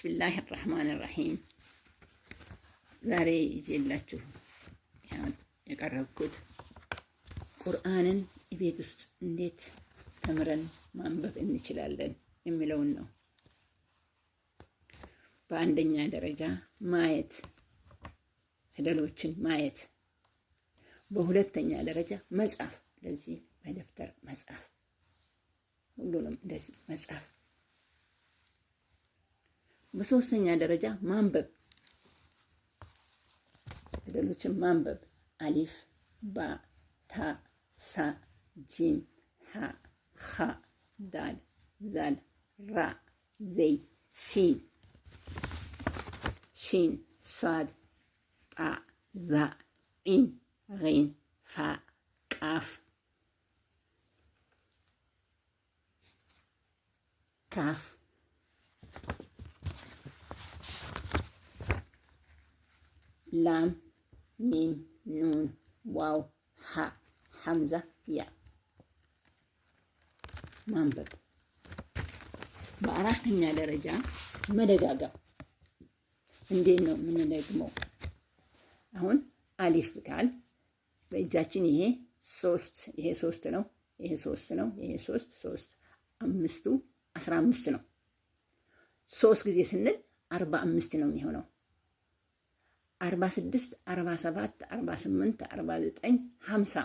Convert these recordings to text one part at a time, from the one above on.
ቢስሚላህ ራህማን ራሂም። ዛሬ ይዤላችሁ የቀረብኩት ቁርአንን ቤት ውስጥ እንዴት ተምረን ማንበብ እንችላለን የሚለውን ነው። በአንደኛ ደረጃ ማየት፣ ፊደሎችን ማየት። በሁለተኛ ደረጃ መጻፍ፣ ለዚህ በደብተር መጻፍ፣ ሁሉንም እንደዚህ መጻፍ። በሶስተኛ ደረጃ ማንበብ፣ ፊደሎችን ማንበብ። አሊፍ፣ ባ፣ ታ፣ ሳ፣ ጂም፣ ሀ፣ ኻ፣ ዳል፣ ዛል፣ ራ፣ ዘይ፣ ሲን፣ ሺን፣ ሳድ፣ ጣ፣ ዛ፣ ዒን፣ ጊን፣ ፋ፣ ቃፍ፣ ካፍ፣ ላም፣ ሚም፣ ኑን፣ ዋው፣ ሀ፣ ሐምዛ፣ ያ። ማንበብ። በአራተኛ ደረጃ መደጋገም። እንዴት ነው የምንደግመው? አሁን አሊፍ ካል በእጃችን ይሄ ሶስት ነው፣ ይሄ ሶስት ነው፣ ይሄ ሶስት፣ አምስቱ 15 ነው። 3 ጊዜ ስንል 45 ነው የሚሆነው። 46፣ 47፣ 48፣ 49፣ 50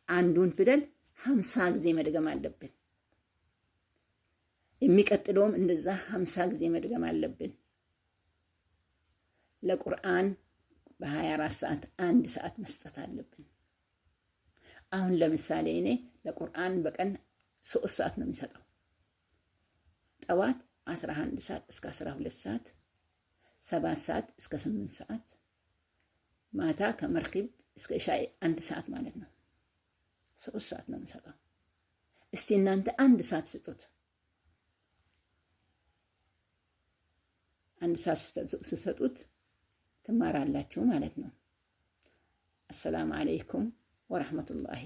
አንዱን ፊደል 50 ጊዜ መድገም አለብን። የሚቀጥለውም እንደዛ 50 ጊዜ መድገም አለብን። ለቁርአን በ24 ሰዓት 1 ሰዓት መስጠት አለብን። አሁን ለምሳሌ እኔ ለቁርአን በቀን 3 ሰዓት ነው የሚሰጠው። ጠዋት 11 ሰዓት እስከ 12 ሰዓት፣ 7 ሰዓት እስከ 8 ሰዓት፣ ማታ ከመርኺብ እስከ ኢሻኢ 1 ሰዓት ማለት ነው። 3 ሰዓት ነው የምሰጠው። እስቲ እናንተ 1 ሰዓት ስጡት። 1 ሰዓት ስሰጡት ትማራላችሁ ማለት ነው። አሰላሙ አለይኩም ወረሕመቱላሂ